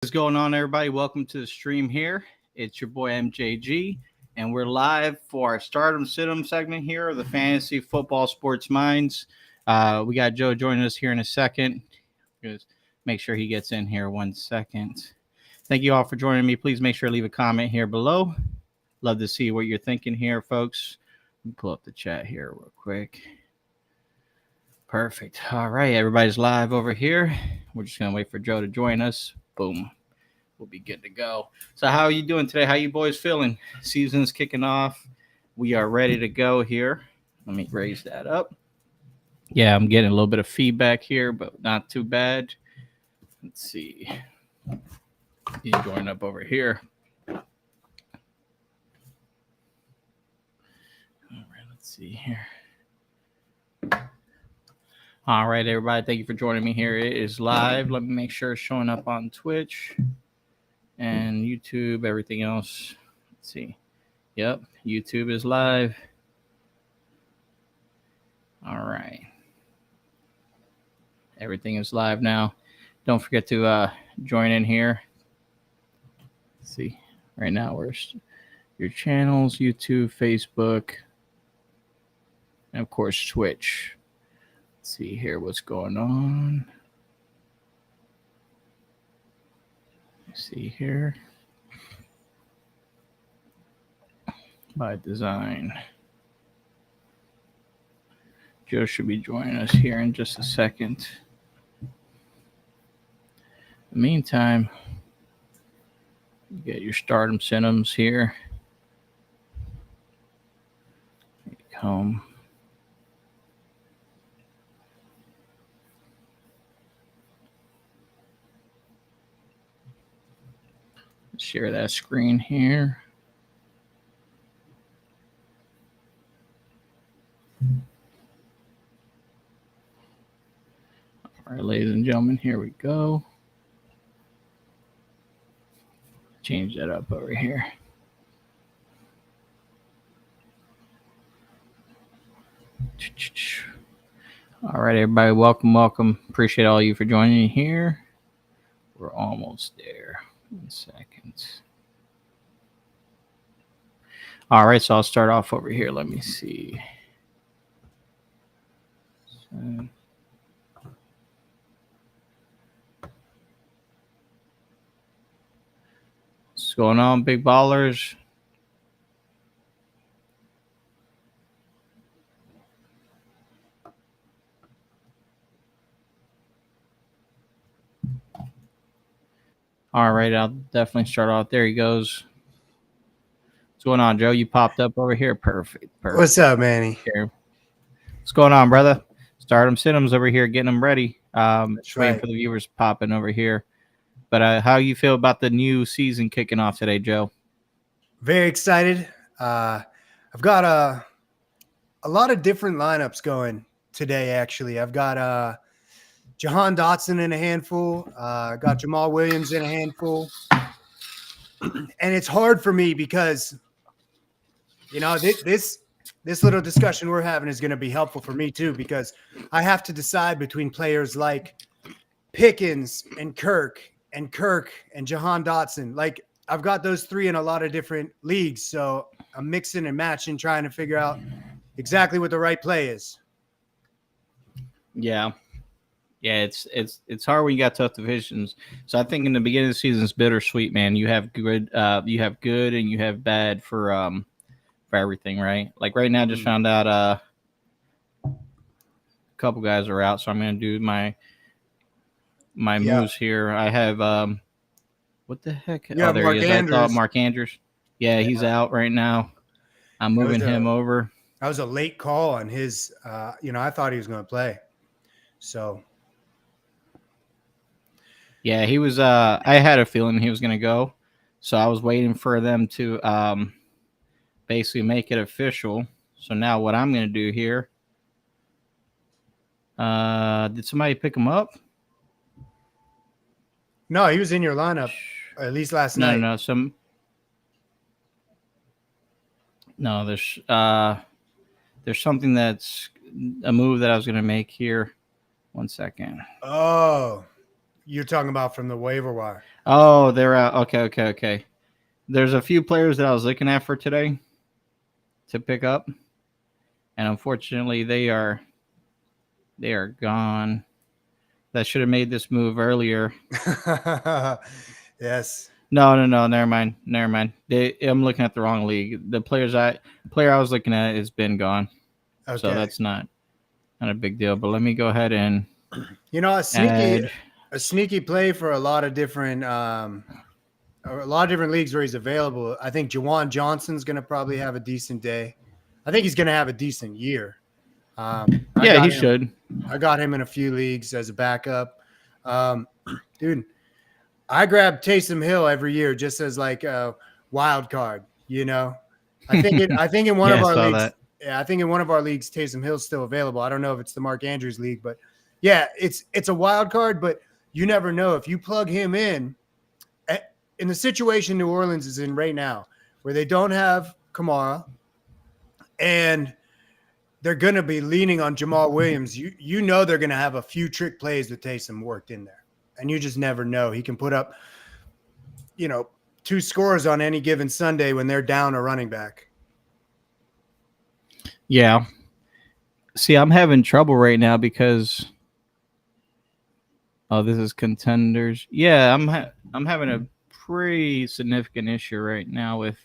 What's going on, everybody? Welcome to the stream here. It's your boy MJG, and we're live for our Stardom Situm segment here of the Fantasy Football Sports Minds. We got Joe joining us here in a second. Just make sure he gets in here 1 second. Thank you all for joining me. Please make sure to leave a comment here below. Love to see what you're thinking here, folks. Let me pull up the chat here real quick. Perfect. All right, everybody's live over here. We're just gonna wait for Joe to join us. Boom. We'll be good to go. So how are you doing today? How you boys feeling? Season's kicking off. We are ready to go here. Let me raise that up. Yeah, I'm getting a little bit of feedback here, but not too bad. Let's see. He's joining up over here. All right, let's see here. All right, everybody. Thank you for joining me here. It is live. Let me make sure it's showing up on Twitch and YouTube, everything else. Let's see. Yep, YouTube is live. All right. Everything is live now. Don't forget to join in here. Let's see. Right now, where's your channels? YouTube, Facebook, and of course, Twitch. Let's see here what's going on. Let's see here. By design. Joe should be joining us here in just a second. In the meantime, you get your Stardom Cinema's here. Here you come. Share that screen here. All right, ladies and gentlemen, here we go. Change that up over here. All right, everybody, welcome. Appreciate all you for joining me here. We're almost there. 1 second. All right, so I'll start off over here. Let me see. What's going on, Big Ballerz? All right, I'll definitely start off. There he goes. What's going on, Joe? You popped up over here. Perfect. What's up, Manny? Here. What's going on, brother? Stardom Cinemas over here getting them ready. Just waiting for the viewers popping over here. But how you feel about the new season kicking off today, Joe? Very excited. I've got a lot of different lineups going today, actually. I've got Jahan Dotson in a handful. Got Jamal Williams in a handful. And it's hard for me because, you know, this little discussion we're having is going to be helpful for me too, because I have to decide between players like Pickens and Kirk and Jahan Dotson. Like, I've got those three in a lot of different leagues, so I'm mixing and matching, trying to figure out exactly what the right play is. Yeah, it's hard when you got tough divisions. So I think in the beginning of the season it's bittersweet, man. You have good, and you have bad for everything, right? Like right now, I just found out a couple guys are out, so I'm gonna do my moves here. I have what the heck? Yeah, there Mark he is. Andrews. I thought Mark Andrews. Yeah, he's out right now. I'm moving him over. That was a late call on his. I thought he was going to play. So. Yeah, he was. I had a feeling he was going to go, so I was waiting for them to basically make it official. So now what I'm going to do here. Did somebody pick him up? No, he was in your lineup, at least last night. No, there's something that's a move that I was going to make here. 1 second. Oh, You're talking about from the waiver wire. Oh, they're out. Okay. There's a few players that I was looking at for today to pick up, and unfortunately, they are gone. That should have made this move earlier. Yes. No. Never mind. I'm looking at the wrong league. The player I was looking at has been gone, so Okay. that's not a big deal. But let me go ahead and A add. sneaky play for a lot of different leagues where he's available. I think Jawan Johnson's going to probably have a decent day. I think he's going to have a decent year. Yeah, he should. I got him in a few leagues as a backup. Dude, I grab Taysom Hill every year just as like a wild card, I think in one of our leagues. That. Yeah, I think in one of our leagues, Taysom Hill's still available. I don't know if it's the Mark Andrews league, but yeah, it's a wild card, but you never know. If you plug him in the situation New Orleans is in right now, where they don't have Kamara and they're going to be leaning on Jamal Williams, you know they're going to have a few trick plays with Taysom worked in there. And you just never know. He can put up, 2 scores on any given Sunday when they're down a running back. Yeah. See, I'm having trouble right now because this is contenders. Yeah, I'm having a pretty significant issue right now with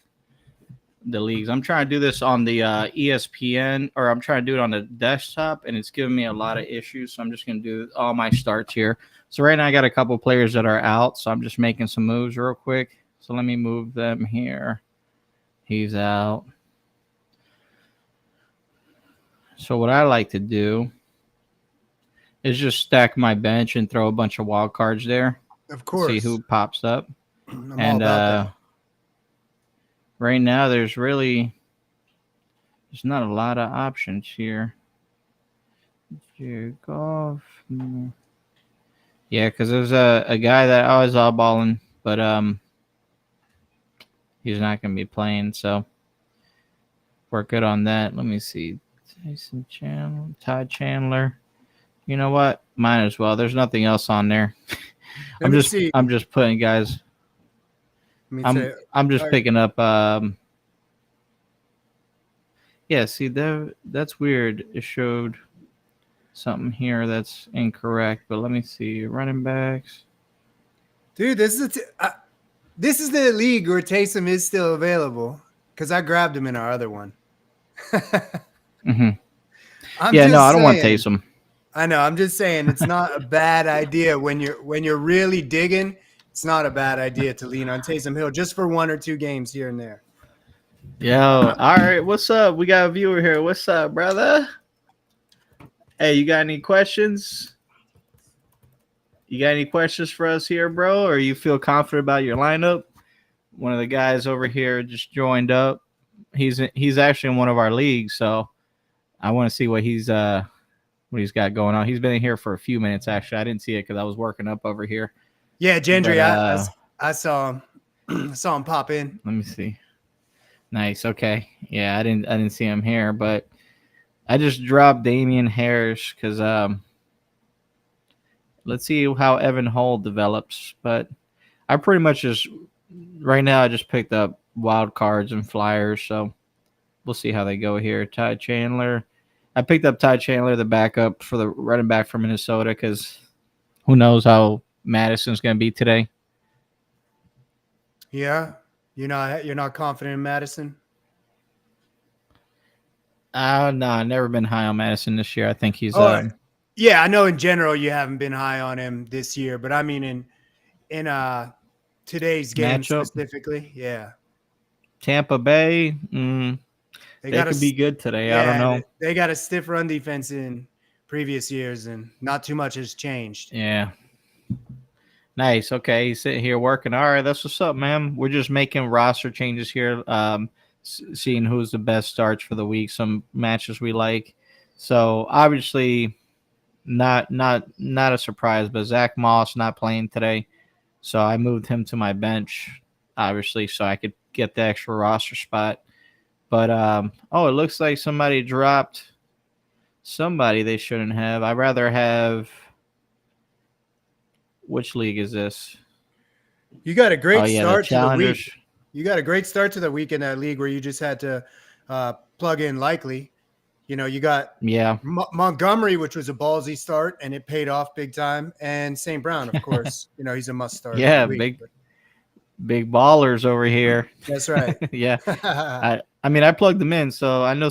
the leagues. I'm trying to do this on the ESPN, or I'm trying to do it on the desktop, and it's giving me a lot of issues. So I'm just going to do all my starts here. So right now I got a couple players that are out, so I'm just making some moves real quick. So let me move them here. He's out. So what I like to do is just stack my bench and throw a bunch of wild cards there. Of course. See who pops up. I'm all about that. Right now there's not a lot of options here. Kickoff. Yeah, because there's a guy that I was eyeballing, but he's not going to be playing, so we're good on that. Let me see. Ty Chandler. You know what? Might as well. There's nothing else on there. I'm just putting guys. I'm just picking up. Yeah, see that's weird. It showed something here that's incorrect, but let me see. Running backs. Dude, this is the league where Taysom is still available because I grabbed him in our other one. Mm-hmm. I don't want Taysom. I know. I'm just saying it's not a bad idea when you're really digging. It's not a bad idea to lean on Taysom Hill just for 1 or 2 games here and there. Yo, all right. What's up? We got a viewer here. What's up, brother? Hey, you got any questions? You got any questions for us here, bro? Or you feel confident about your lineup? One of the guys over here just joined up. He's actually in one of our leagues, so I want to see what he's got going on. He's been in here for a few minutes, actually. I didn't see it because I was working up over here. Yeah, Gendry, I saw him. I saw him pop in. Let me see. Nice. Okay. Yeah, I didn't see him here, but I just dropped Damian Harris because let's see how Evan Hull develops. But I pretty much just right now I just picked up wild cards and flyers, so we'll see how they go here. Ty Chandler. I picked up Ty Chandler, the backup for the running back from Minnesota, because who knows how Madison's going to be today. Yeah, you're not confident in Madison? No, I've never been high on Madison this year. I think he's. Yeah, I know in general you haven't been high on him this year, but I mean in today's game matchup, specifically, yeah. Tampa Bay, they could be good today. Yeah, I don't know. They got a stiff run defense in previous years, and not too much has changed. Yeah. Nice. Okay, he's sitting here working. All right, that's what's up, man. We're just making roster changes here, seeing who's the best starts for the week, some matches we like. So obviously, not a surprise, but Zach Moss not playing today, so I moved him to my bench, obviously, so I could get the extra roster spot. But it looks like somebody dropped somebody they shouldn't have. I'd rather have which league is this? You got a Oh great yeah, the start to the week. Challengers. You got a great start to the week in that league where you just had to plug in Likely. You got Yeah. Montgomery, which was a ballsy start, and it paid off big time. And St. Brown, of course, he's a must start for Yeah, the week. big ballers over here. That's right. Yeah. I mean I plugged them in, so I know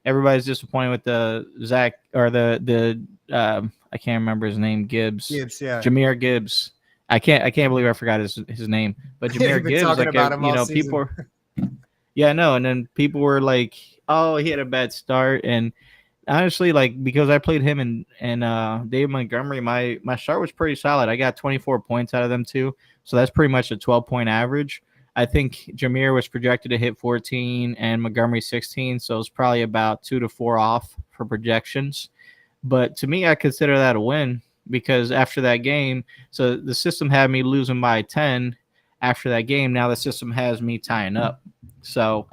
everybody's disappointed with the Zach or the I can't remember his name, Gibbs. Yeah. Jahmyr Gibbs. I can't believe I forgot his name. But You've Jahmyr been Gibbs, talking like about him all people season. were yeah, no, and then people were like, oh, he had a bad start. And honestly, like because I played him and Dave Montgomery, my start was pretty solid. I got 24 points out of them too. So that's pretty much a 12-point average. I think Jahmyr was projected to hit 14 and Montgomery 16. So it's probably about 2 to 4 off for projections. But to me, I consider that a win because after that game, so the system had me losing by 10 after that game. Now the system has me tying up. So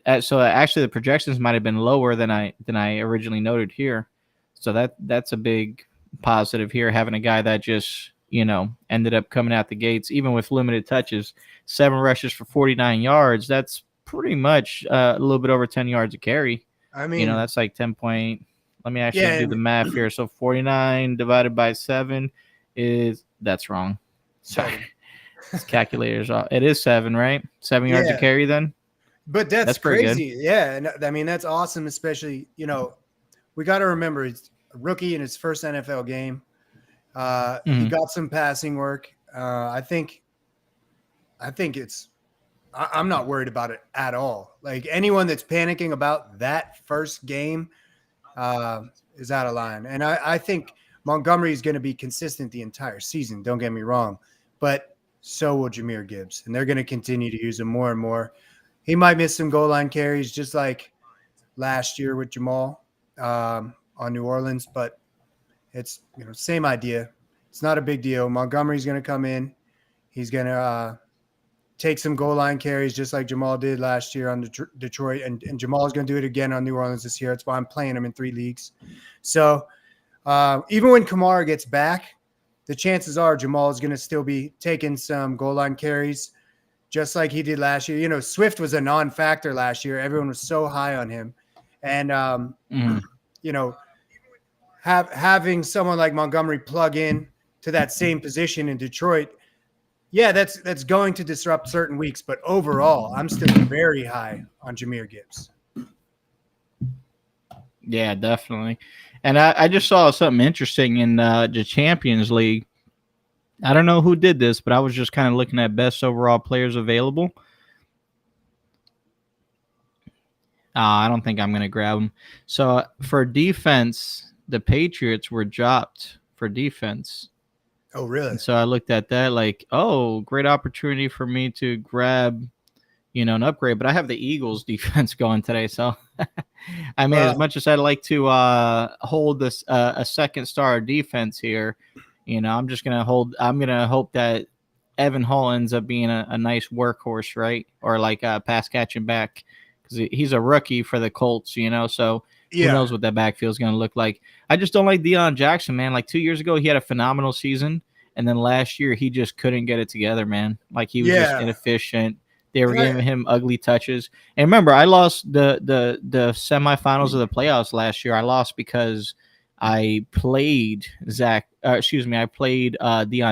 actually the projections might have been lower than I originally noted here. So that's a big positive here, having a guy that just ended up coming out the gates even with limited touches, 7 rushes for 49 yards. That's pretty much a little bit over 10 yards a carry. I mean, that's like 10 point. Let me actually do the math here. So 49 divided by 7 that's wrong. Sorry. This calculator's off. It is 7, right? 7 yards a carry then? But that's crazy. Good. Yeah. And I mean, that's awesome, especially, we got to remember he's a rookie in his first NFL game. He got some passing work. I think I'm not worried about it at all. Like anyone that's panicking about that first game is out of line. And I think Montgomery is going to be consistent the entire season. Don't get me wrong, but so will Jahmyr Gibbs, and they're going to continue to use him more and more. He might miss some goal line carries just like last year with Jamal on New Orleans, but it's same idea. It's not a big deal. Montgomery's going to come in. He's going to take some goal line carries just like Jamal did last year on Detroit, and Jamal is going to do it again on New Orleans this year. That's why I'm playing him in 3 leagues. So even when Kamara gets back, the chances are Jamal is going to still be taking some goal line carries just like he did last year. Swift was a non-factor last year. Everyone was so high on him. And, having someone like Montgomery plug in to that same position in Detroit, yeah, that's going to disrupt certain weeks. But overall, I'm still very high on Jahmyr Gibbs. Yeah, definitely. And I just saw something interesting in the Champions League. I don't know who did this, but I was just kind of looking at best overall players available. I don't think I'm going to grab them. So for defense, the Patriots were dropped for defense. Oh, really? And so I looked at that like, oh, great opportunity for me to grab, an upgrade. But I have the Eagles defense going today. So, I mean, as much as I'd like to hold this a second star defense here, I'm just going to I'm going to hope that Evan Hall ends up being a nice workhorse, right? Or like a pass catching back. Because he's a rookie for the Colts, so who knows what that backfield is going to look like. I just don't like Deion Jackson, man. Like 2 years ago, he had a phenomenal season, and then last year he just couldn't get it together, man. Like he was just inefficient. They were giving him ugly touches. And remember, I lost the semifinals of the playoffs last year. I lost because I played Deion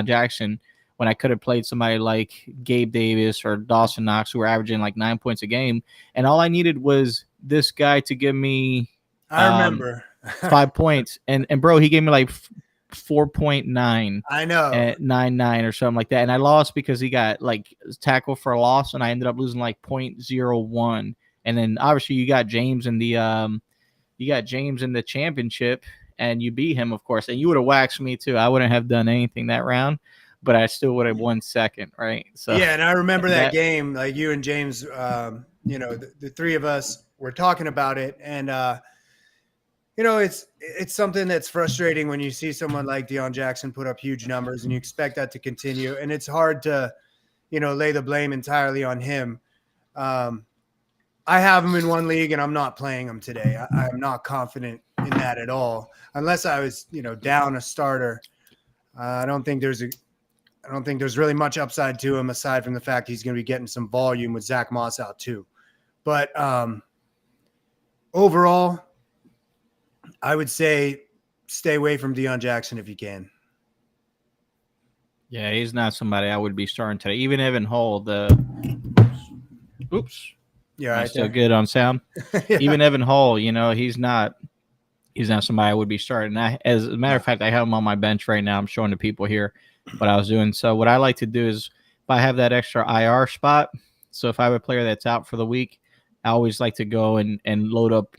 Jackson when I could have played somebody like Gabe Davis or Dawson Knox, who were averaging like 9 points a game. And all I needed was this guy to give me I remember 5 points. And bro, he gave me like 4.9. I know. At 9.9 or something like that. And I lost because he got like tackle for a loss, and I ended up losing like 0.01. And then obviously you got James in the championship, and you beat him, of course. And you would have waxed me too. I wouldn't have done anything that round, but I still would have won second, right? So yeah, and I remember that game, like you and James, the 3 of us were talking about it, and it's something that's frustrating when you see someone like Deion Jackson put up huge numbers, and you expect that to continue, and it's hard to, lay the blame entirely on him. I have him in 1 league, and I'm not playing him today. I'm not confident in that at all, unless I was, down a starter. I don't think there's really much upside to him aside from the fact he's going to be getting some volume with Zach Moss out too. But overall, I would say stay away from Deion Jackson if you can. Yeah, he's not somebody I would be starting today. Even Evan Hull, oops. Yeah, Am I right still there. good on sound? Yeah. Even Evan Hull, he's not somebody I would be starting. As a matter of fact, I have him on my bench right now. I'm showing the people here what I was doing. So what I like to do is if I have that extra IR spot, so if I have a player that's out for the week, I always like to go and load up,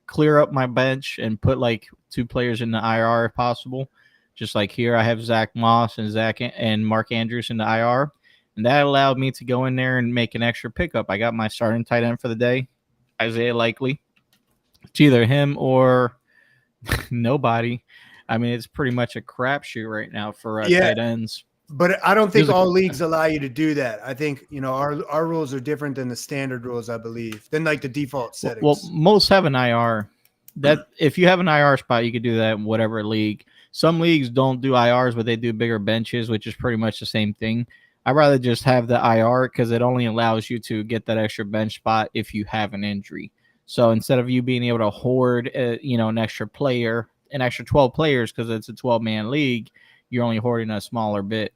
clear up my bench and put like 2 players in the IR if possible. Just like here, I have Zach Moss and Mark Andrews in the IR. And that allowed me to go in there and make an extra pickup. I got my starting tight end for the day, Isaiah Likely. It's either him or nobody. I mean, it's pretty much a crapshoot right now for tight ends. But I don't think all leagues allow you to do that. I think, our rules are different than the standard rules, I believe, than like the default settings. Well, most have an IR. That if you have an IR spot, you could do that in whatever league. Some leagues don't do IRs, but they do bigger benches, which is pretty much the same thing. I'd rather just have the IR because it only allows you to get that extra bench spot if you have an injury. So instead of you being able to hoard, an extra player, an extra 12 players because it's a 12-man league, you're only hoarding a smaller bit.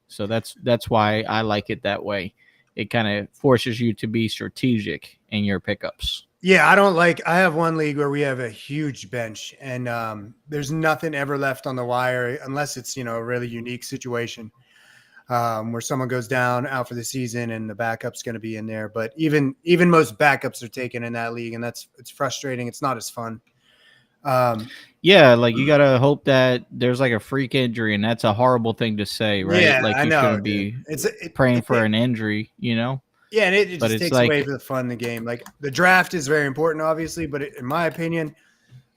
So that's why I like it that way. It kind of forces you to be strategic in your pickups. Yeah, I have one league where we have a huge bench and there's nothing ever left on the wire unless it's, a really unique situation where someone goes down out for the season and the backup's going to be in there. But even most backups are taken in that league and it's frustrating. It's not as fun. Yeah, like you got to hope that there's like a freak injury and that's a horrible thing to say, right? Yeah, like I you know, shouldn't be praying for an injury, Yeah, and it just takes like, away from the fun of the game. Like the draft is very important, obviously, but in my opinion,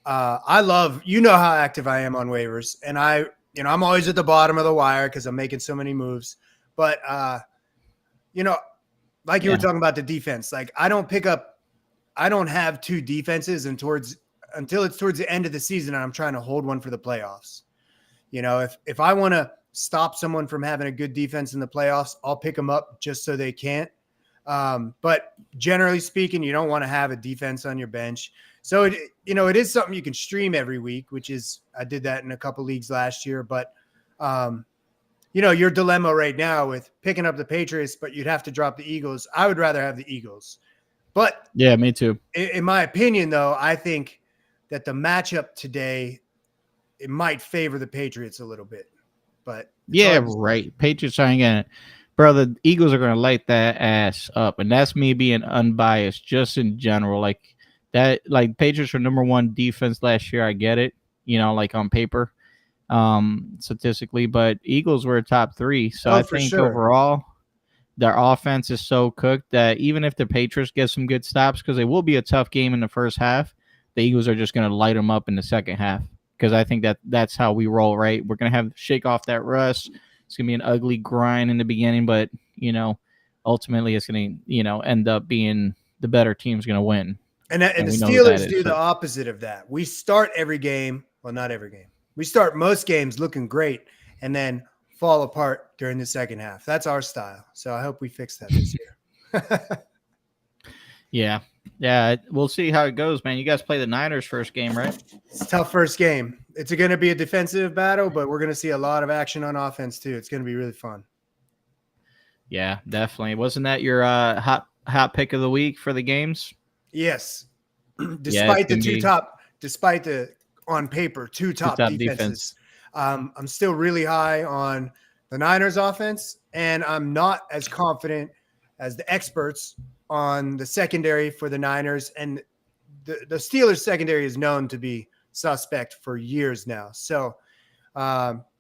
I love how active I am on waivers, and I'm always at the bottom of the wire because I'm making so many moves. But like you were talking about the defense, like I don't have 2 defenses until it's towards the end of the season, and I'm trying to hold one for the playoffs. If I want to stop someone from having a good defense in the playoffs, I'll pick them up just so they can't. But generally speaking, you don't want to have a defense on your bench. So it is something you can stream every week, I did that in a couple leagues last year, but your dilemma right now with picking up the Patriots, but you'd have to drop the Eagles. I would rather have the Eagles, but yeah, me too. In my opinion though, I think that the matchup today, it might favor the Patriots a little bit, but yeah, right. Patriots ain't gonna. Bro, the Eagles are going to light that ass up. And that's me being unbiased just in general. Like that, like Patriots were number 1 defense last year. I get it, like on paper, statistically, but Eagles were top 3. So I think overall their offense is so cooked that even if the Patriots get some good stops, because it will be a tough game in the first half, the Eagles are just going to light them up in the second half. Because I think that's how we roll, right? We're going to shake off that rust. It's going to be an ugly grind in the beginning, but, ultimately it's going to, end up being the better team's going to win. And the Steelers do the opposite of that. We start every game. Well, not every game. We start most games looking great and then fall apart during the second half. That's our style. So I hope we fix that this year. Yeah. We'll see how it goes, man. You guys play the Niners first game, right? It's a tough first game. It's going to be a defensive battle, but we're going to see a lot of action on offense too. It's going to be really fun. Yeah, definitely. Wasn't that your hot pick of the week for the games? Yes. Despite the on paper, two top defenses. I'm still really high on the Niners offense, and I'm not as confident as the experts on the secondary for the Niners. And the Steelers secondary is known to be suspect for years now. So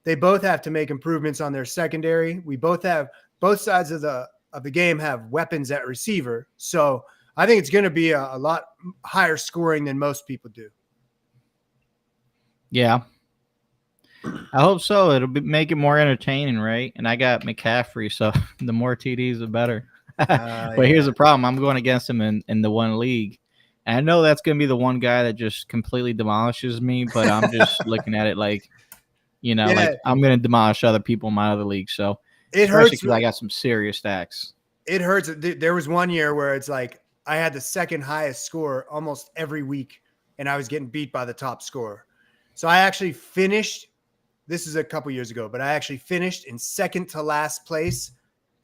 they both have to make improvements on their secondary. Both sides of the game have weapons at receiver. So I think it's going to be a lot higher scoring than most people do. Yeah. I hope so. It'll make it more entertaining, right? And I got McCaffrey, so the more TDs, the better. But here's the problem. I'm going against him in the one league. And I know that's going to be the one guy that just completely demolishes me, but I'm just looking at it like, You know, like I'm going to demolish other people in my other league. So it especially hurts because I got some serious stacks. It hurts. There was one year where it's like I had the second highest score almost every week, and I was getting beat by the top scorer. So I actually finished. This is a couple years ago, but I actually finished in second to last place.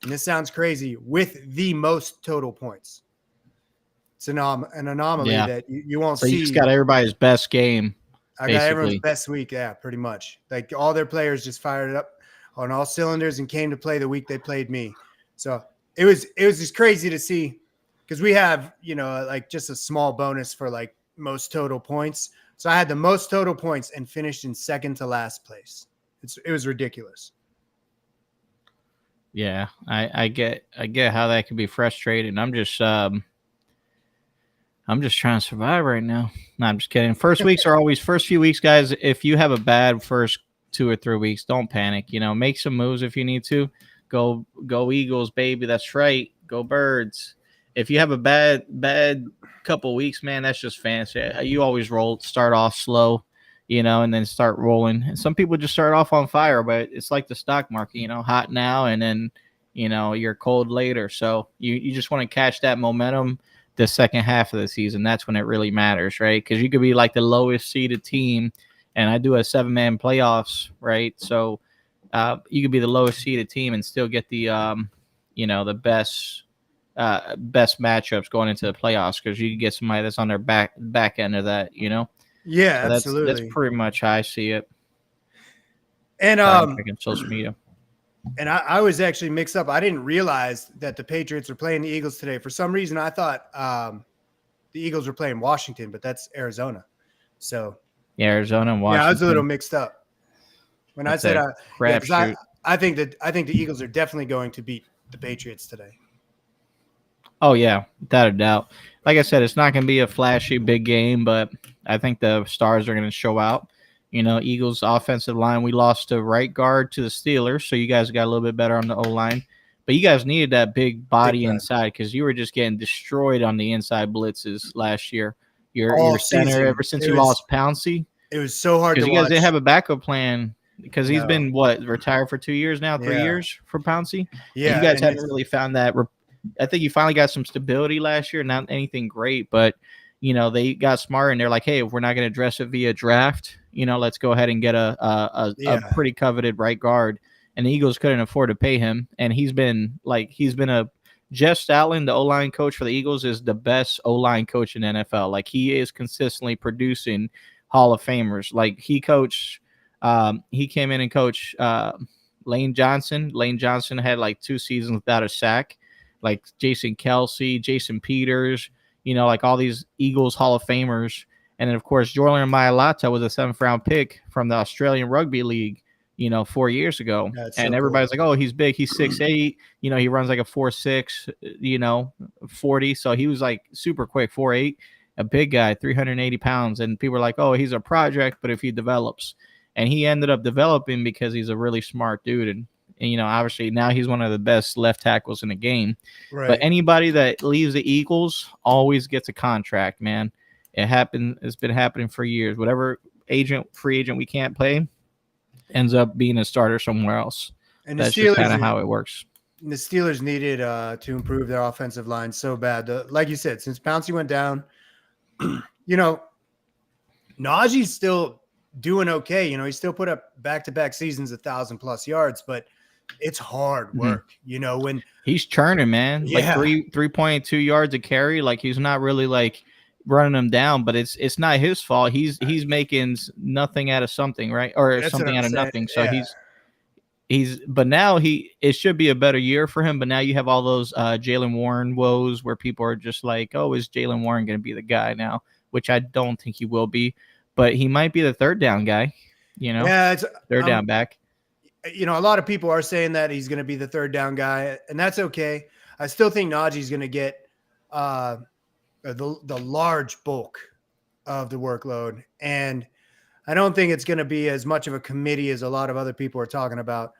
And this sounds crazy, with the most total points. It's an anomaly that you won't see. So you just got everybody's best game. I got everyone's best week. Yeah, pretty much. Like all their players just fired it up on all cylinders and came to play the week they played me. So it was just crazy to see, because we have, like just a small bonus for like most total points. So I had the most total points and finished in second to last place. It was ridiculous. Yeah, I get how that can be frustrating. I'm just trying to survive right now. No, I'm just kidding. First few weeks, guys. If you have a bad first 2 or 3 weeks, don't panic. Make some moves if you need to. Go Eagles, baby. That's right. Go Birds. If you have a bad couple weeks, man, that's just fancy. You always start off slow, and then start rolling. And some people just start off on fire, but it's like the stock market, hot now and then, you're cold later. So you just want to catch that momentum the second half of the season. That's when it really matters, right? Because you could be like the lowest seeded team, and I do a 7-man playoffs, right? So you could be the lowest seeded team and still get the the best matchups going into the playoffs, because you can get somebody that's on their back end of that, Yeah, so absolutely. That's pretty much how I see it. And social media. And I was actually mixed up. I didn't realize that the Patriots were playing the Eagles today. For some reason, I thought the Eagles were playing Washington, but that's Arizona. So yeah, Arizona and Washington. Yeah, I was a little mixed up when that's I said I think the Eagles are definitely going to beat the Patriots today. Oh yeah, without a doubt. Like I said, it's not going to be a flashy big game, but I think the stars are going to show out. Eagles offensive line, we lost to right guard to the Steelers, so you guys got a little bit better on the O-line. But you guys needed that big body inside, because you were just getting destroyed on the inside blitzes last year. Your center, ever since you lost Pouncey. It was so hard to watch. Because you guys didn't have a backup plan, because he's been, retired for 2 years now, 3 years for Pouncey? Yeah. And you guys haven't really found that. I think you finally got some stability last year, not anything great, but they got smart and they're like, hey, if we're not going to address it via draft, let's go ahead and get a pretty coveted right guard. And the Eagles couldn't afford to pay him. And he's been Jeff Stoutland, the O-line coach for the Eagles, is the best O-line coach in the NFL. Like, he is consistently producing Hall of Famers. Like, he came in and coached Lane Johnson. Lane Johnson had like 2 seasons without a sack. Like Jason Kelsey, Jason Peters, like all these Eagles Hall of Famers. And then, of course, Jordan Mailata was a 7th-round pick from the Australian Rugby League, 4 years ago. And everybody's like, oh, he's big. He's 6'8". He runs like a 4'6", 40. So he was like super quick, 4'8", a big guy, 380 pounds. And people are like, oh, he's a project, but if he develops. And he ended up developing because he's a really smart dude. And obviously now he's one of the best left tackles in the game. Right. But anybody that leaves the Eagles always gets a contract, man. It happened. It's been happening for years. Whatever free agent we can't play ends up being a starter somewhere else. And that's just kind of how it works. The Steelers needed to improve their offensive line so bad. Like you said, since Pouncey went down, Najee's still doing okay. He still put up back-to-back seasons 1,000+ yards, but it's hard work. When he's churning, man. Like 3.2 yards a carry. Like, he's not really like running them down, but it's not his fault. He's making nothing out of something, right? Or something out of nothing. So but now it should be a better year for him. But now you have all those Jaylen Warren woes where people are just like, oh, is Jaylen Warren going to be the guy now? Which I don't think he will be, but he might be the third down guy. Third down back. A lot of people are saying that he's going to be the third down guy, and that's okay. I still think Najee's going to get the large bulk of the workload, and I don't think it's going to be as much of a committee as a lot of other people are talking about.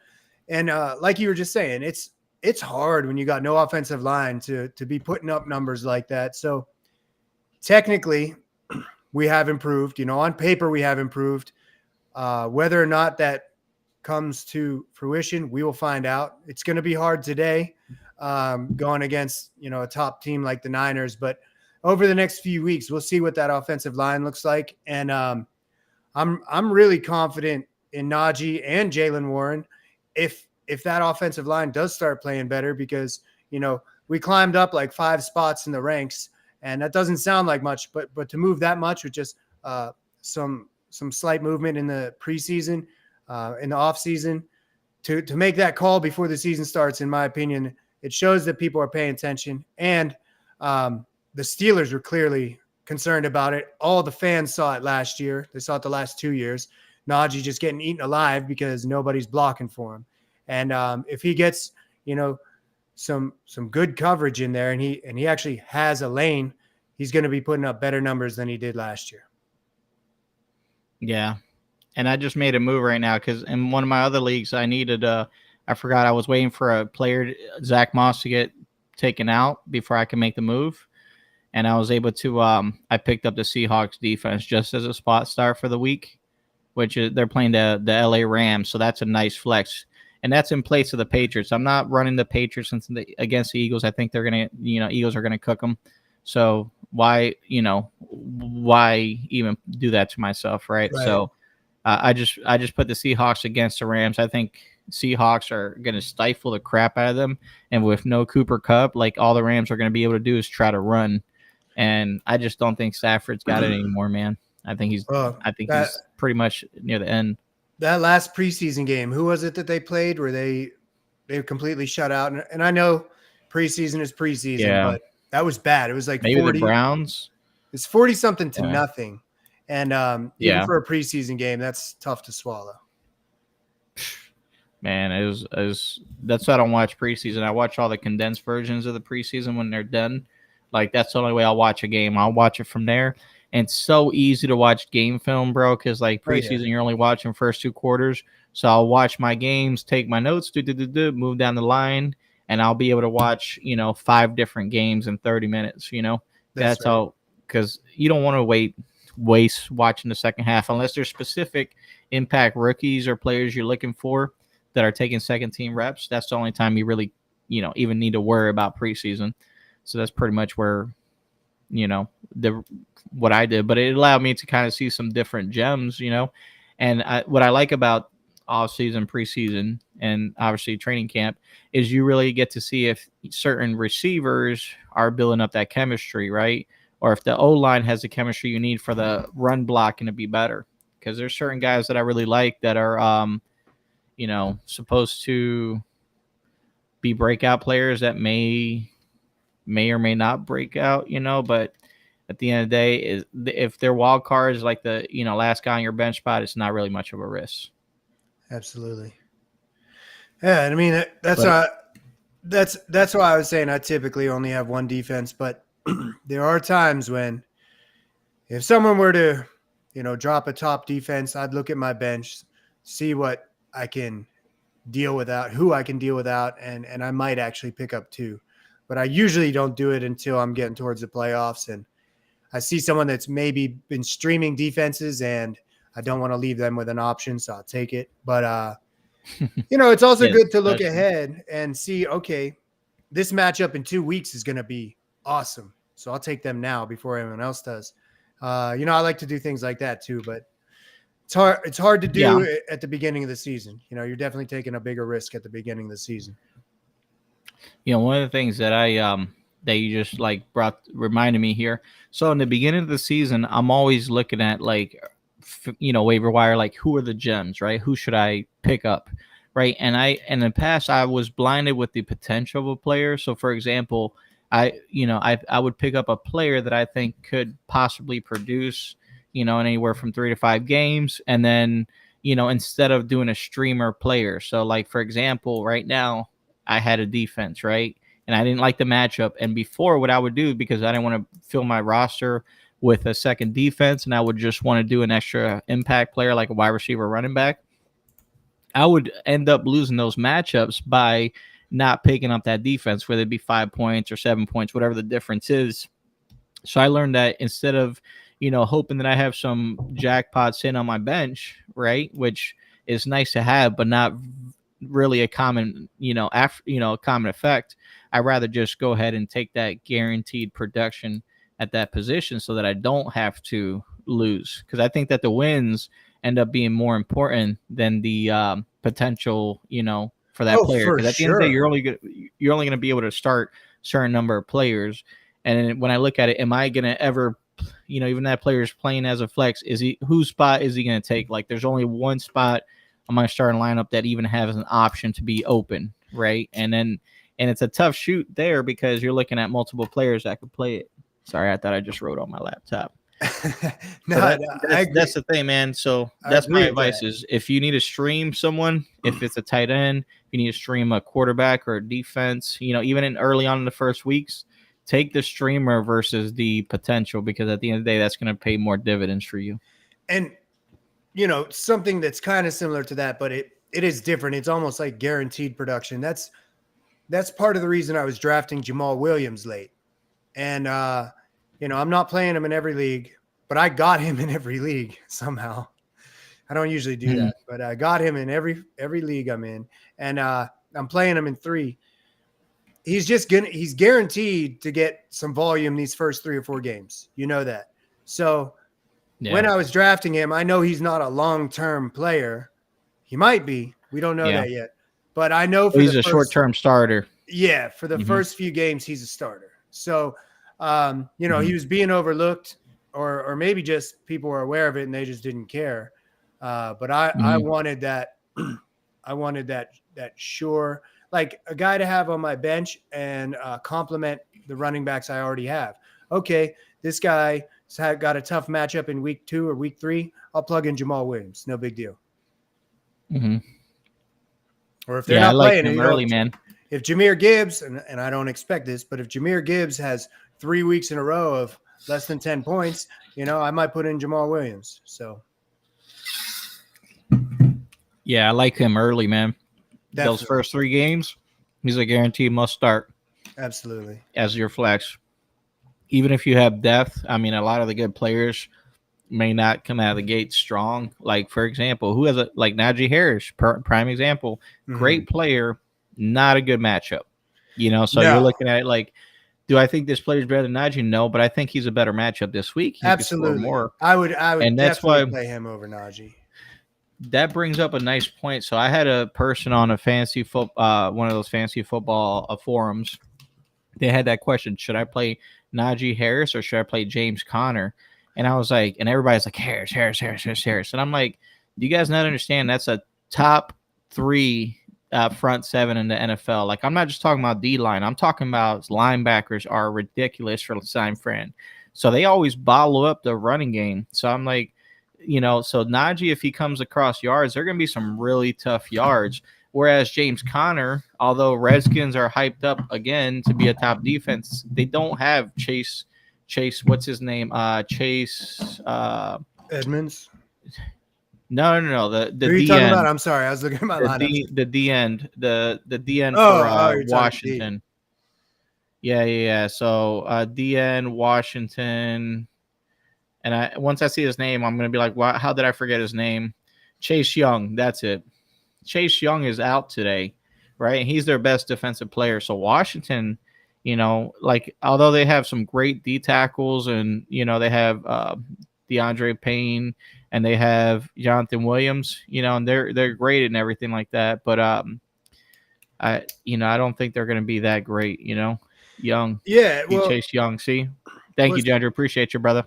And like you were just saying, it's hard when you got no offensive line to be putting up numbers like that. So technically, we have improved. On paper, we have improved. Whether or not that comes to fruition, we will find out. It's going to be hard today, going against, a top team like the Niners, but over the next few weeks, we'll see what that offensive line looks like. And I'm really confident in Najee and Jaylen Warren if that offensive line does start playing better, because we climbed up like 5 spots in the ranks, and that doesn't sound like much, but to move that much with just some slight movement in the preseason, in the off season, to make that call before the season starts, in my opinion, it shows that people are paying attention. And the Steelers were clearly concerned about it. All the fans saw it last year. They saw it the last 2 years. Najee just getting eaten alive because nobody's blocking for him. And if he gets, some good coverage in there, and he actually has a lane, he's going to be putting up better numbers than he did last year. Yeah. And I just made a move right now because in one of my other leagues, I forgot I was waiting for a player, Zach Moss, to get taken out before I could make the move. And I was able to, I picked up the Seahawks defense just as a spot start for the week, which is they're playing the LA Rams. So that's a nice flex. And that's in place of the Patriots. I'm not running the Patriots against the Eagles. I think they're going to, Eagles are going to cook them. So why even do that to myself, right? So I just put the Seahawks against the Rams. I think Seahawks are going to stifle the crap out of them. And with no Cooper Kupp, like all the Rams are going to be able to do is try to run. And I just don't think Stafford's got it anymore, man. I think he's pretty much near the end. That last preseason game, who was it that they played where they completely shut out? And I know preseason is preseason, but that was bad. It was like maybe 40, the Browns. It's 40-something to nothing. And even for a preseason game, that's tough to swallow. Man, it was that's why I don't watch preseason. I watch all the condensed versions of the preseason when they're done. Like, that's the only way I'll watch a game. I'll watch it from there. And it's so easy to watch game film, bro, because like preseason, you're only watching first 2 quarters. So I'll watch my games, take my notes, move down the line, and I'll be able to watch, 5 different games in 30 minutes, That's how, because you don't want to waste watching the second half unless there's specific impact rookies or players you're looking for that are taking second team reps. That's the only time you really, even need to worry about preseason. So that's pretty much where, what I did, but it allowed me to kind of see some different gems, and what I like about off season, preseason, and obviously training camp is you really get to see if certain receivers are building up that chemistry, right? Or if the O-line has the chemistry you need for the run blocking to be better. Because there's certain guys that I really like that are, supposed to be breakout players that may or may not break out, but at the end of the day, if they're wild cards like the, last guy on your bench spot, it's not really much of a risk. Absolutely. Yeah, I mean, that's why I was saying I typically only have one defense, but there are times when if someone were to, drop a top defense, I'd look at my bench, see what I can deal without, who I can deal without, and I might actually pick up 2. But I usually don't do it until I'm getting towards the playoffs, and I see someone that's maybe been streaming defenses and I don't want to leave them with an option, so I'll take it. But, it's also good to look ahead and see, okay, this matchup in 2 weeks is going to be awesome. So I'll take them now before anyone else does. I like to do things like that too, but it's hard to do at the beginning of the season. You're definitely taking a bigger risk at the beginning of the season. One of the things that that you just reminded me here. So in the beginning of the season, I'm always looking at waiver wire, like who are the gems, right? Who should I pick up, right? And in the past, I was blinded with the potential of a player. So for example, I would pick up a player that I think could possibly produce, in anywhere from 3 to 5 games, and then instead of doing a streamer player. So like for example, right now I had a defense, right? And I didn't like the matchup. And before, what I would do, because I didn't want to fill my roster with a second defense, and I would just want to do an extra impact player like a wide receiver, running back, I would end up losing those matchups by not picking up that defense, whether it be 5 points or 7 points, whatever the difference is. So I learned that instead of, hoping that I have some jackpot sitting on my bench, right, which is nice to have, but not really a common, common effect. I'd rather just go ahead and take that guaranteed production at that position so that I don't have to lose. Because I think that the wins end up being more important than the potential, for that Oh, player. for Because at the end of the day, sure. you're only going to be able to start a certain number of players. And when I look at it, am I going to ever, even that player is playing as a flex, whose spot is he going to take? Like, there's only one spot on my starting lineup that even has an option to be open, right? And it's a tough shoot there because you're looking at multiple players that could play it. Sorry, I thought I just wrote on my laptop. No, So I agree. that's the thing, man. So I that's agree my with advice: that. is if you need to stream someone, if it's a tight end, if you need to stream a quarterback or a defense, even in early on in the first weeks, take the streamer versus the potential, because at the end of the day, that's going to pay more dividends for you. And something that's kind of similar to that, but it is different. It's almost like guaranteed production. That's part of the reason I was drafting Jamal Williams late. And I'm not playing him in every league, but I got him in every league somehow. I don't usually do that, but I got him in every league I'm in, and I'm playing him in 3. He's guaranteed to get some volume these first 3 or 4 games. You know that. So when I was drafting him, I know he's not a long-term player. He might be. We don't know that yet. But I know he's a short-term starter. Yeah, for the first few games, he's a starter. So, he was being overlooked, or maybe just people were aware of it and they just didn't care. But I wanted that. I wanted that sure, like a guy to have on my bench and complement the running backs I already have. Okay, this guy got a tough matchup in week 2 or week 3. I'll plug in Jamal Williams. No big deal. Or if they're not playing him early, man. If Jahmyr Gibbs, and I don't expect this, but if Jahmyr Gibbs has 3 weeks in a row of less than 10 points, I might put in Jamal Williams. So, yeah, I like him early, man. Definitely. Those first 3 games, he's a guaranteed must start. Absolutely. As your flex. Even if you have depth, I mean, a lot of the good players may not come out of the gate strong. Like, for example, who has like Najee Harris, prime example, great player, not a good matchup. So you're looking at it like, do I think this player's better than Najee? No, but I think he's a better matchup this week. He Absolutely. Could score more. I would and definitely play him over Najee. That brings up a nice point. So I had a person on a fantasy football, one of those fantasy football forums. They had that question: should I play Najee Harris or should I play James Conner? And I was like, and everybody's like, Harris. And I'm like, do you guys not understand that's a top 3 front 7 in the NFL? Like, I'm not just talking about D-line. I'm talking about linebackers are ridiculous for San Fran. So they always bottle up the running game. So I'm like, so Najee, if he comes across yards, they're going to be some really tough yards. Whereas James Conner, although Redskins are hyped up again to be a top defense, they don't have Chase, what's his name? Chase Edmonds. No. The Who are you D talking end. about? I'm sorry, I was looking at my lineup. The D end. The D end for Washington. Yeah. So D end Washington. And once I see his name, I'm gonna be like, wow, how did I forget his name? Chase Young, that's it. Chase Young is out today, right? He's their best defensive player. So Washington, although they have some great D tackles and, they have DeAndre Payne and they have Jonathan Williams, and they're great and everything like that. But, I don't think they're going to be that great, Young. Yeah. Well, Chase Young. See? Thank you, Jandrew. Appreciate you, brother.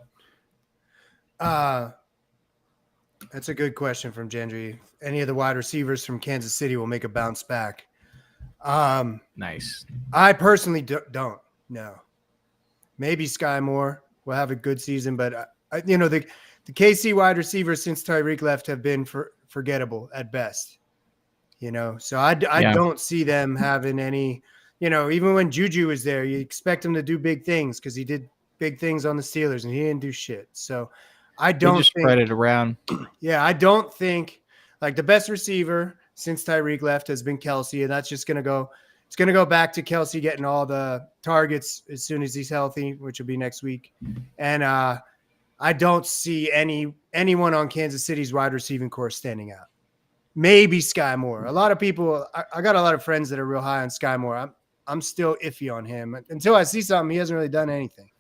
That's a good question from Gendry. Any of the wide receivers from Kansas City will make a bounce back. Nice. I personally don't know. Maybe Sky Moore will have a good season, but the KC wide receivers since Tyreek left have been forgettable at best. So I don't see them having any. Even when Juju was there, you expect him to do big things because he did big things on the Steelers and he didn't do shit. So I don't just spread it around. Yeah, I don't think like the best receiver since Tyreek left has been Kelsey, and that's just gonna go. It's gonna go back to Kelsey getting all the targets as soon as he's healthy, which will be next week. And I don't see anyone on Kansas City's wide receiving core standing out. maybe Sky Moore. A lot of people, I got a lot of friends that are real high on Sky Moore. I'm still iffy on him until I see something. He hasn't really done anything.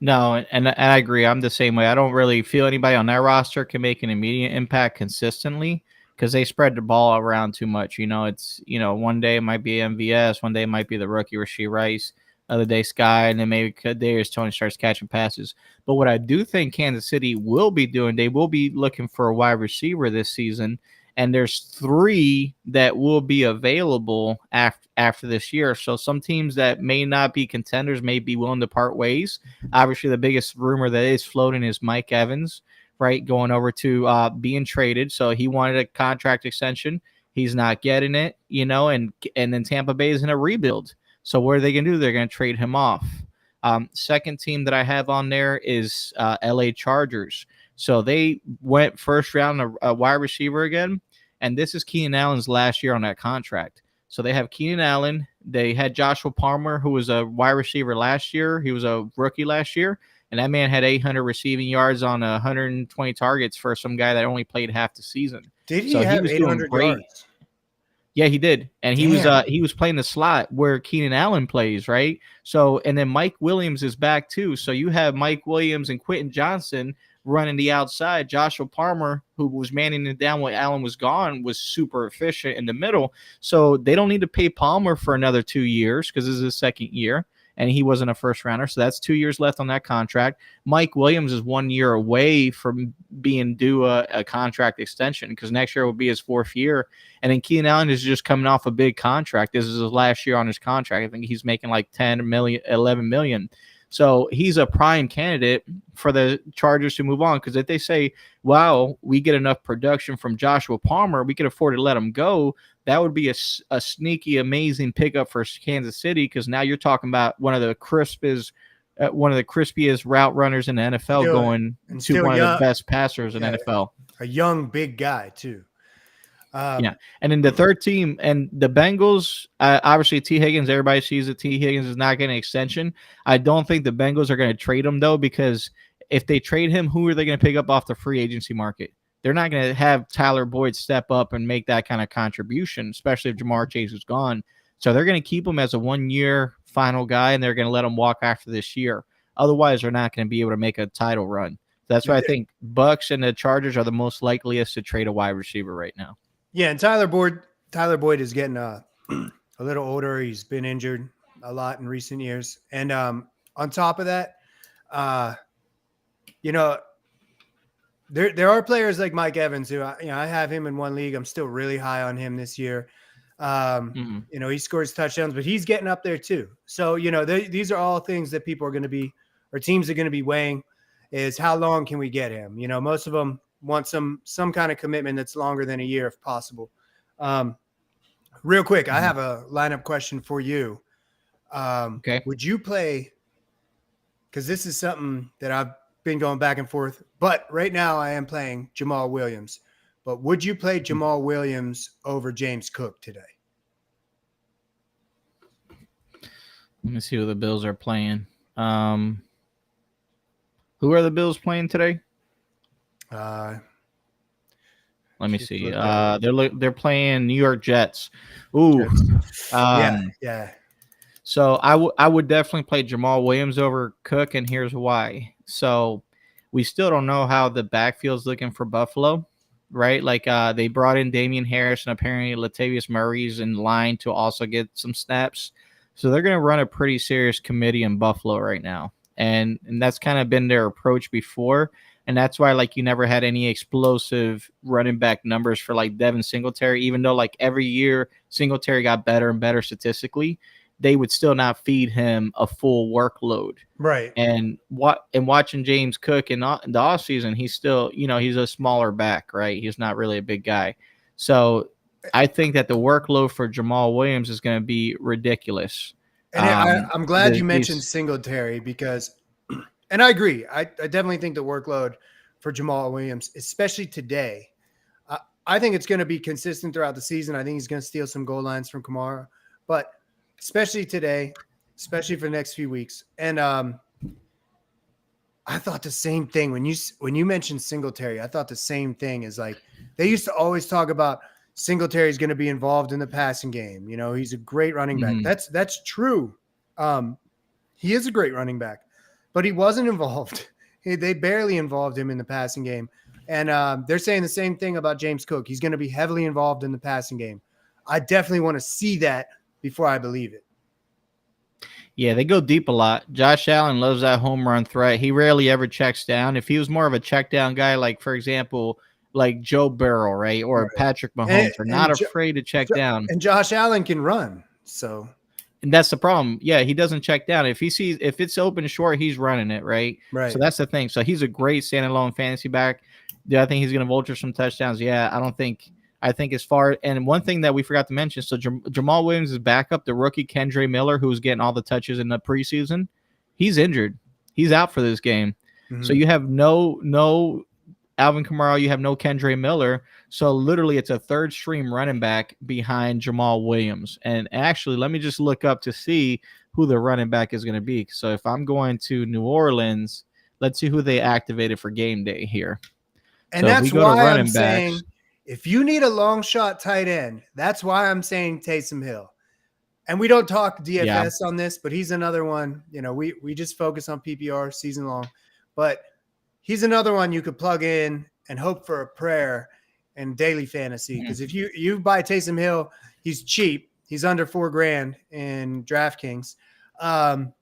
No, and I agree. I'm the same way. I don't really feel anybody on that roster can make an immediate impact consistently because they spread the ball around too much. It's one day it might be MVS, one day it might be the rookie Rasheed Rice, other day Sky, and then maybe Kadarius Tony starts catching passes. But what I do think Kansas City will be doing, they will be looking for a wide receiver this season, and there's 3 that will be available after this year. So some teams that may not be contenders may be willing to part ways. Obviously, the biggest rumor that is floating is Mike Evans, right, going over to being traded. So he wanted a contract extension. He's not getting it, and then Tampa Bay is in a rebuild. So what are they going to do? They're going to trade him off. Second team that I have on there is LA Chargers. So they went first round a wide receiver again, and this is Keenan Allen's last year on that contract. So they have Keenan Allen. They had Joshua Palmer, who was a wide receiver last year. He was a rookie last year, and that man had 800 receiving yards on 120 targets for some guy that only played half the season. Did he so have he was doing 800 great. yards? Yeah, he did, and he was playing the slot where Keenan Allen plays, right? So, and then Mike Williams is back too. So you have Mike Williams and Quentin Johnson running the outside. Joshua Palmer, who was manning it down when Allen was gone, was super efficient in the middle. So they don't need to pay Palmer for another 2 years because this is his second year, and he wasn't a first rounder. So that's 2 years left on that contract. Mike Williams is 1 year away from being due a contract extension because next year will be his 4th year. And then Keenan Allen is just coming off a big contract. This is his last year on his contract. I think he's making like 10 million, 11 million. So he's a prime candidate for the Chargers to move on because if they say, wow, we get enough production from Joshua Palmer, we can afford to let him go, that would be a sneaky, amazing pickup for Kansas City because now you're talking about one of the crispiest route runners in the NFL going to one of the best passers in NFL. A young, big guy, too. Yeah, and then the third team and the Bengals, obviously T. Higgins, everybody sees that T. Higgins is not getting an extension. I don't think the Bengals are going to trade him, though, because if they trade him, who are they going to pick up off the free agency market? They're not going to have Tyler Boyd step up and make that kind of contribution, especially if Jamar Chase is gone. So they're going to keep him as a 1-year final guy, and they're going to let him walk after this year. Otherwise, they're not going to be able to make a title run. That's why I think Bucks and the Chargers are the most likeliest to trade a wide receiver right now. Yeah, and Tyler Boyd is getting a little older. He's been injured a lot in recent years. And on top of that, there are players like Mike Evans who I have him in one league. I'm still really high on him this year. He scores touchdowns, but he's getting up there too. So, these are all things that people are going to be, or teams are going to be weighing is how long can we get him? Most of them want some kind of commitment that's longer than a year if possible. Real quick, I have a lineup question for you. Okay. Would you play, because this is something that I've been going back and forth, but right now I am playing Jamal Williams. But would you play Jamal Williams over James Cook today? Let me see who the Bills are playing. Who are the Bills playing today? Let me see. They're playing New York Jets. Ooh. Yeah. So I would definitely play Jamal Williams over Cook, and here's why. So we still don't know how the backfield's looking for Buffalo, right? Like they brought in Damian Harris, and apparently Latavius Murray's in line to also get some snaps. So they're going to run a pretty serious committee in Buffalo right now. And that's kind of been their approach before. And that's why, you never had any explosive running back numbers for, Devin Singletary. Even though, every year Singletary got better and better statistically, they would still not feed him a full workload. Right. And watching James Cook in the offseason, he's still, he's a smaller back, right? He's not really a big guy. So I think that the workload for Jamal Williams is going to be ridiculous. And I'm glad you mentioned Singletary because – and I agree. I definitely think the workload for Jamal Williams, especially today, I think it's going to be consistent throughout the season. I think he's going to steal some goal lines from Kamara. But especially today, especially for the next few weeks. And I thought the same thing. When you mentioned Singletary, I thought the same thing is they used to always talk about Singletary is going to be involved in the passing game. He's a great running back. Mhm. That's true. He is a great running back, but he wasn't involved. They barely involved him in the passing game. And they're saying the same thing about James Cook. He's going to be heavily involved in the passing game. I definitely want to see that before I believe it. Yeah, they go deep a lot. Josh Allen loves that home run threat. He rarely ever checks down. If he was more of a check down guy, like, for example, like Joe Burrow, right, or Right. Patrick Mahomes, are not afraid to check down. And Josh Allen can run. So, and that's the problem. Yeah, he doesn't check down. If it's open short, he's running it, right? Right. So that's the thing. So he's a great standalone fantasy back. Do I think he's going to vulture some touchdowns? Yeah, I don't think. I think as far, and one thing that we forgot to mention, so Jamal Williams is back up. The rookie Kendre Miller, who's getting all the touches in the preseason, he's injured. He's out for this game. Mhm. So you have no Alvin Kamara, you have no Kendre Miller. So literally it's a third stream running back behind Jamal Williams. And actually, let me just look up to see who the running back is going to be. So if I'm going to New Orleans, let's see who they activated for game day here. And so that's why I'm saying, if you need a long shot tight end, that's why I'm saying Taysom Hill. And we don't talk DFS on this, but he's another one. We just focus on PPR season long, but he's another one you could plug in and hope for a prayer in daily fantasy. Because if you buy Taysom Hill, he's cheap. He's under $4,000 in DraftKings.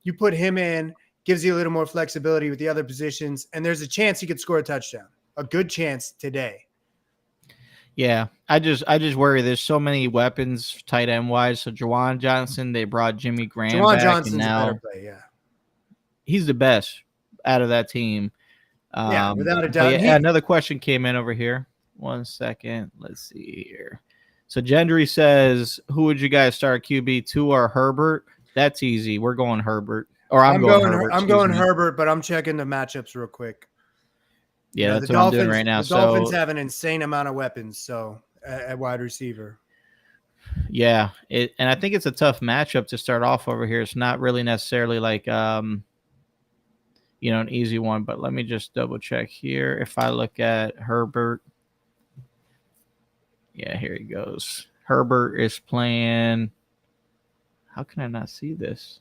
You put him in, gives you a little more flexibility with the other positions, and there's a chance he could score a touchdown. A good chance today. Yeah, I just worry. There's so many weapons tight end wise. So Juwan Johnson, they brought Jimmy Graham back, Johnson's and now a better play. Yeah, he's the best out of that team. Yeah, without a doubt. Another question came in over here. 1 second. Let's see here. So Gendry says, "Who would you guys start QB, Tua or Herbert?" That's easy. We're going Herbert, or I'm going Herbert. I'm going Herbert, but I'm checking the matchups real quick. Yeah, that's what I'm doing right now. The Dolphins have an insane amount of weapons, so at wide receiver. Yeah, and I think it's a tough matchup to start off over here. It's not really necessarily like an easy one, but let me just double check here. If I look at Herbert, yeah, here he goes. Herbert is playing. How can I not see this?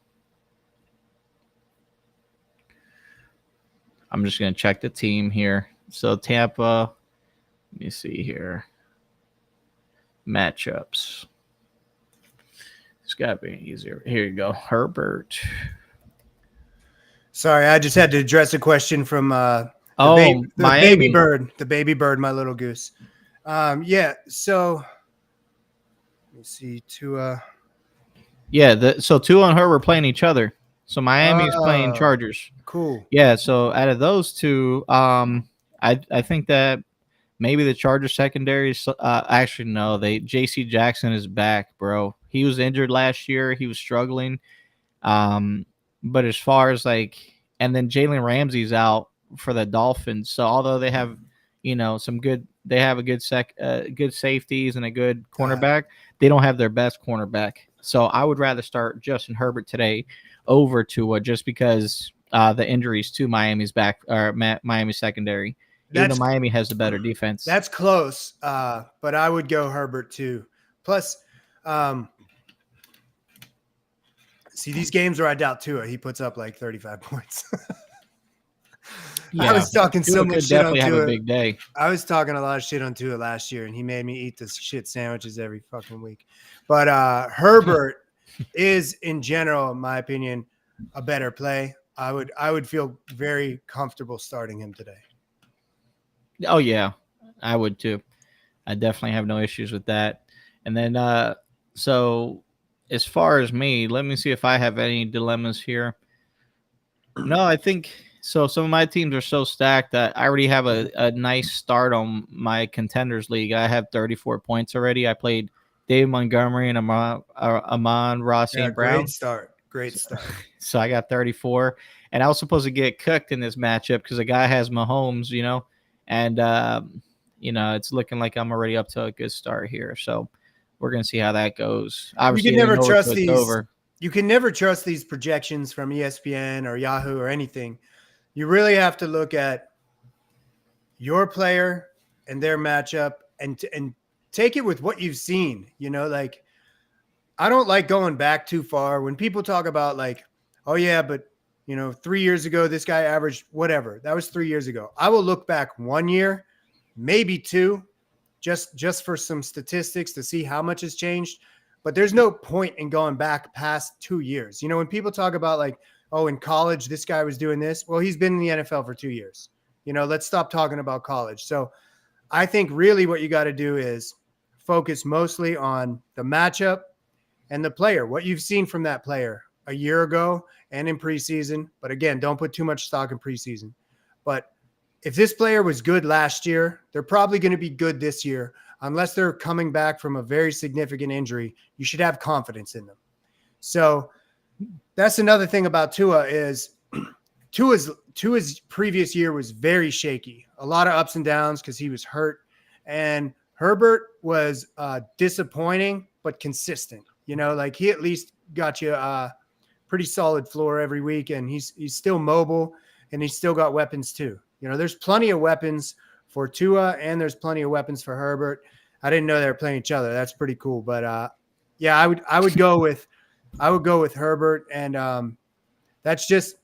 I'm just going to check the team here. So Tampa, let me see here. Matchups. It's got to be easier. Here you go. Herbert. Sorry, I just had to address a question from the baby bird. The baby bird, my little goose. So let me see. Tua. Yeah, so Tua and Herbert playing each other. So Miami's playing Chargers. Cool. Yeah, so out of those two, I think that maybe the Chargers secondary is actually no, J.C. Jackson is back, bro. He was injured last year. He was struggling. But as far as and then Jalen Ramsey's out for the Dolphins. So although they have, some good, they have a good good safeties and a good cornerback, they don't have their best cornerback. So I would rather start Justin Herbert today over Tua just because the injuries to Miami's back or Miami's secondary. Even though Miami has the better defense. That's close, but I would go Herbert too. Plus, see these games where I doubt Tua, he puts up like 35 points. Yeah, I was talking so much shit on Tua. Have a big day. I was talking a lot of shit on Tua last year, and he made me eat this shit sandwiches every fucking week. But Herbert is, in general, in my opinion, a better play. I would feel very comfortable starting him today. Oh yeah, I would too. I definitely have no issues with that. And then so as far as me, let me see if I have any dilemmas here. No, I think so. Some of my teams are so stacked that I already have a nice start on my contenders league. I have 34 points already. I played David Montgomery and Amon-Ra St. Brown. Great start. So I got 34. And I was supposed to get cooked in this matchup because the guy has Mahomes, and it's looking like I'm already up to a good start here. So we're gonna see how that goes. Obviously, you can never trust these. You can never trust these projections from ESPN or Yahoo or anything. You really have to look at your player and their matchup and take it with what you've seen. Like, I don't like going back too far. When people talk about like, oh yeah, but 3 years ago this guy averaged whatever. That was 3 years ago. I will look back 1 year, maybe two, just for some statistics to see how much has changed. But there's no point in going back past 2 years. When people talk about like, oh, in college this guy was doing this. Well, he's been in the NFL for 2 years. Let's stop talking about college. So I think really what you got to do is focus mostly on the matchup and the player, what you've seen from that player a year ago and in preseason. But again, don't put too much stock in preseason. But if this player was good last year, they're probably going to be good this year. Unless they're coming back from a very significant injury, you should have confidence in them. So that's another thing about Tua is Tua's previous year was very shaky. A lot of ups and downs because he was hurt. And Herbert was disappointing but consistent. Like he at least got you a pretty solid floor every week, and he's still mobile, and he's still got weapons too. There's plenty of weapons for Tua, and there's plenty of weapons for Herbert. I didn't know they were playing each other. That's pretty cool. But yeah, I would go with Herbert, and that's just,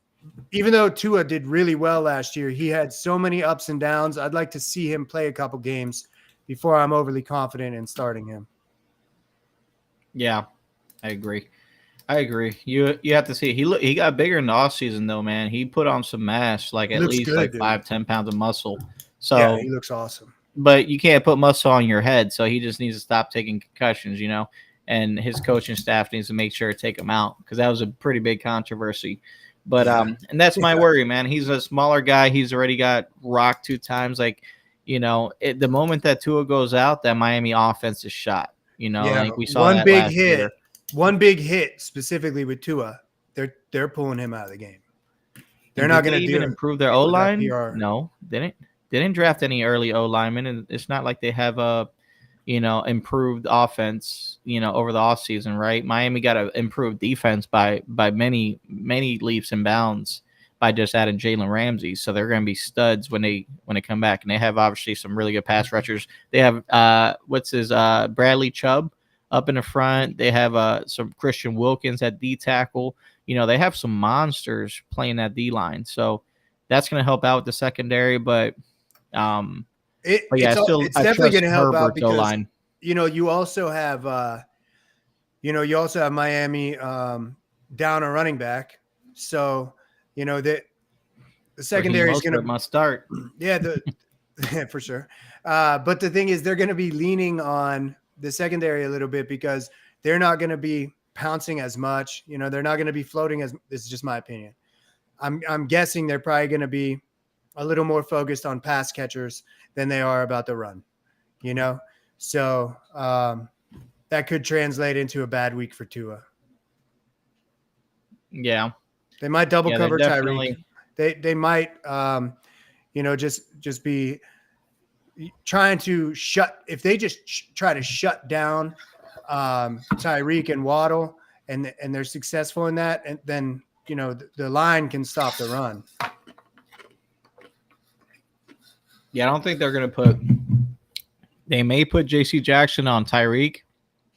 even though Tua did really well last year, he had so many ups and downs. I'd like to see him play a couple games before I'm overly confident in starting him. Yeah, I agree. You have to see. He got bigger in the offseason though, man. He put on some mass, like at least good, 5-10 pounds of muscle. So yeah, he looks awesome. But you can't put muscle on your head, so he just needs to stop taking concussions, and his coaching staff needs to make sure to take him out because that was a pretty big controversy. But and that's my worry, man. He's a smaller guy. He's already got rocked 2 times. Like, the moment that Tua goes out, that Miami offense is shot. Like we saw one big hit. Year. One big hit specifically with Tua, they're pulling him out of the game. They're not going to even improve their O line. No, they didn't draft any early O linemen, and it's not like they have a improved offense over the offseason, right? Miami got an improved defense by many leaps and bounds by just adding Jalen Ramsey, so they're going to be studs when they come back, and they have obviously some really good pass rushers. They have Bradley Chubb up in the front. They have some Christian Wilkins at D tackle. They have some monsters playing that D line. So that's going to help out with the secondary. But it's definitely going to help out because you also have Miami down a running back. So the secondary is going to must start. Yeah, for sure. But the thing is, they're going to be leaning on the secondary a little bit because they're not going to be pouncing as much. They're not going to be floating as. This is just my opinion. I'm guessing they're probably going to be a little more focused on pass catchers than they are about the run. So that could translate into a bad week for Tua. Yeah, they might double cover Tyreek. They might just be trying to if they just try to shut down Tyreek and Waddle and they're successful in that, and then the line can stop the run. Yeah, I don't think they're going to they may put J.C. Jackson on Tyreek,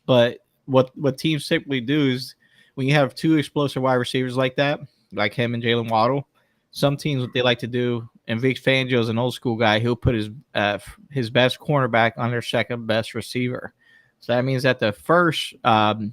but what teams typically do is when you have 2 explosive wide receivers like that, like him and Jalen Waddle, some teams, what they like to do, and Vic Fangio is an old school guy, he'll put his best cornerback on their second best receiver. So that means that the first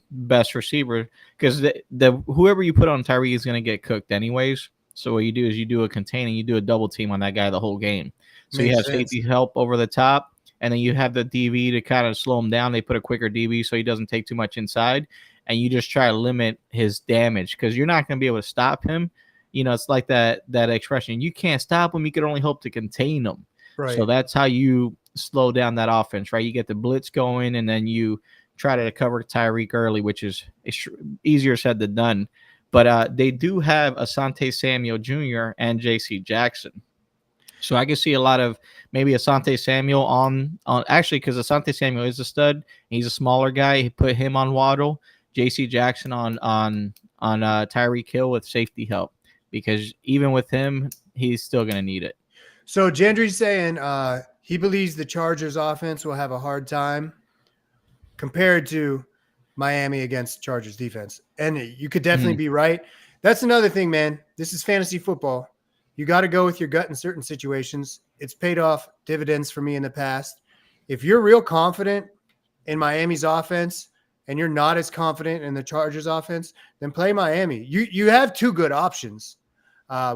best receiver, because the whoever you put on Tyreek is going to get cooked anyways. So what you do is you do a containing, you do a double team on that guy the whole game. So you have safety help over the top, and then you have the DB to kind of slow him down. They put a quicker DB so he doesn't take too much inside, and you just try to limit his damage because you're not going to be able to stop him. It's like that expression. You can't stop him. You can only hope to contain him. Right. So that's how you slow down that offense, right? You get the blitz going, and then you try to cover Tyreek early, which is easier said than done. But they do have Asante Samuel Jr. and J.C. Jackson. So I can see a lot of maybe Asante Samuel on actually, because Asante Samuel is a stud. He's a smaller guy. He put him on Waddle. J.C. Jackson on Tyreek Hill with safety help, because even with him, he's still going to need it. So Gendry's saying he believes the Chargers offense will have a hard time compared to Miami against Chargers defense. And you could definitely be right. That's another thing, man. This is fantasy football. You got to go with your gut in certain situations. It's paid off dividends for me in the past. If you're real confident in Miami's offense and you're not as confident in the Chargers offense, then play Miami. You have two good options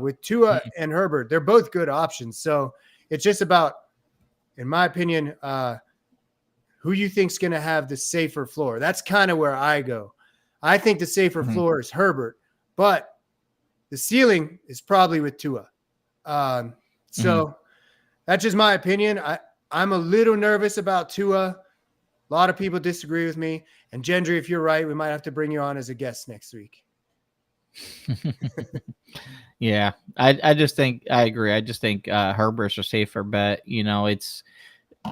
with Tua and Herbert. They're both good options. So it's just about, in my opinion, who you think's going to have the safer floor. That's kind of where I go. I think the safer floor is Herbert, but the ceiling is probably with Tua. So that's just my opinion. I'm a little nervous about Tua. A lot of people disagree with me. And Gendry, if you're right, we might have to bring you on as a guest next week. Yeah, I just think I agree. I just think Herbert's a safer bet. You know, it's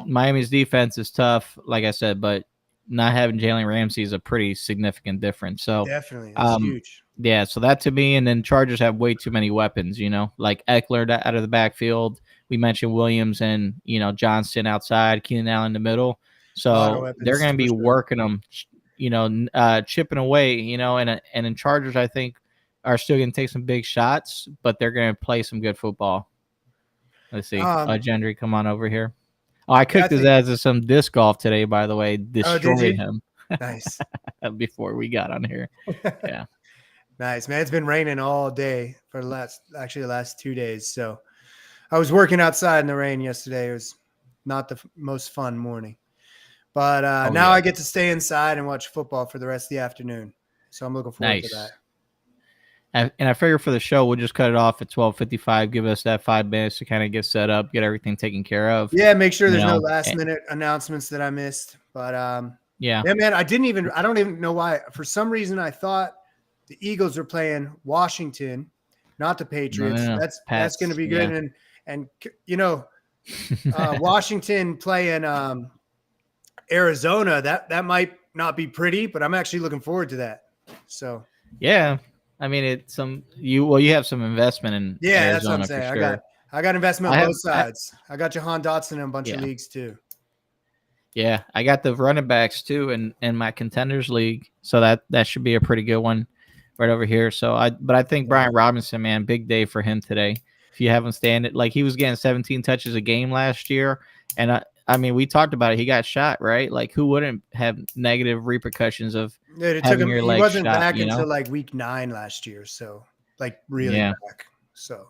Miami's defense is tough, like I said, but not having Jalen Ramsey is a pretty significant difference. So definitely, that's huge. Yeah, so that to me, and then Chargers have way too many weapons. You know, like Eckler out of the backfield. We mentioned Williams and Johnston outside, Keenan Allen in the middle. So they're going to be working them, chipping away. And in Chargers, I think are still going to take some big shots, but they're going to play some good football. Let's see, Gendry, come on over here. Oh, I cooked his ass at some disc golf today, by the way. Destroyed him. Nice. Before we got on here. Yeah. Nice, man. It's been raining all day for the last 2 days. So I was working outside in the rain yesterday. It was not the most fun morning. But now I get to stay inside and watch football for the rest of the afternoon. So I'm looking forward to that. And I figure for the show, we'll just cut it off at 12:55. Give us that 5 minutes to kind of get set up, get everything taken care of. Yeah, make sure there's no last-minute announcements that I missed. But, yeah, man, I don't even know why. For some reason, I thought the Eagles are playing Washington, not the Patriots. No. That's going to be good. Yeah. And Washington playing Arizona, that might not be pretty, but I'm actually looking forward to that. So, yeah. I mean, you have some investment in Arizona, that's what I'm saying. Sure. I got investment on both sides. I got Jahan Dotson in a bunch of leagues too. Yeah, I got the running backs too in my contenders league, so that should be a pretty good one right over here. So I think Brian Robinson, man, big day for him today. If you haven't standed, like he was getting 17 touches a game last year, and I mean, we talked about it. He got shot, right? Like, who wouldn't have negative repercussions of having your leg shot? He wasn't back until like week 9 last year, so like really back. So,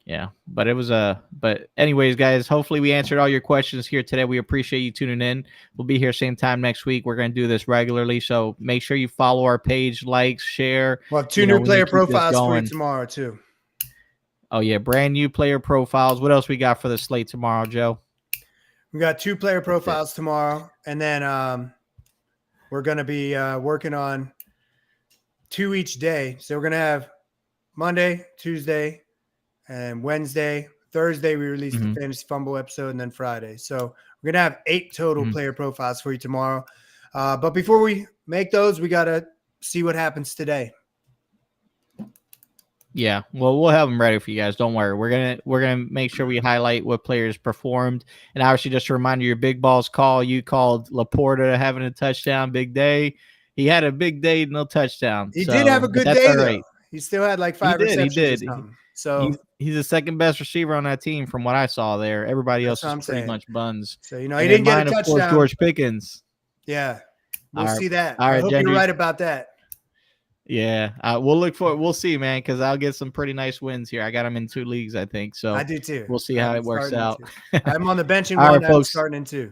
yeah, but it was But anyways, guys, hopefully we answered all your questions here today. We appreciate you tuning in. We'll be here same time next week. We're going to do this regularly, so make sure you follow our page, like, share. We'll have 2 new player profiles for you tomorrow too. Oh yeah, brand new player profiles. What else we got for the slate tomorrow, Joe? We got 2 player profiles tomorrow, and then we're going to be working on 2 each day. So we're going to have Monday, Tuesday, and Wednesday. Thursday, we release the Fantasy Fumble episode, and then Friday. So we're going to have 8 total player profiles for you tomorrow. But before we make those, we got to see what happens today. Yeah, well, we'll have them ready for you guys. Don't worry. We're gonna make sure we highlight what players performed. And obviously, just a reminder, your big balls call. You called Laporta having a touchdown, big day. He had a big day, no touchdown. He did have a good day, though. He still had like 5 receptions. He did. So he's the second best receiver on that team from what I saw there. Everybody else is pretty much buns. So he didn't get a touchdown. George Pickens. Yeah, we'll see that. All right, I hope you're right about that. Yeah, we'll look for it. We'll see, man, because I'll get some pretty nice wins here. I got them in 2 leagues, I think. So I do too. We'll see how it works out. I'm on the bench in 1. I'm starting in 2.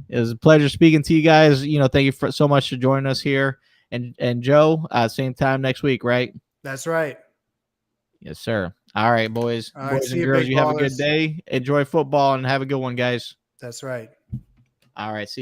It was a pleasure speaking to you guys. Thank you so much for joining us here. And Joe, same time next week, right? That's right. Yes, sir. All right, boys. All right, boys and girls, you have a good day. Enjoy football and have a good one, guys. That's right. All right, see you.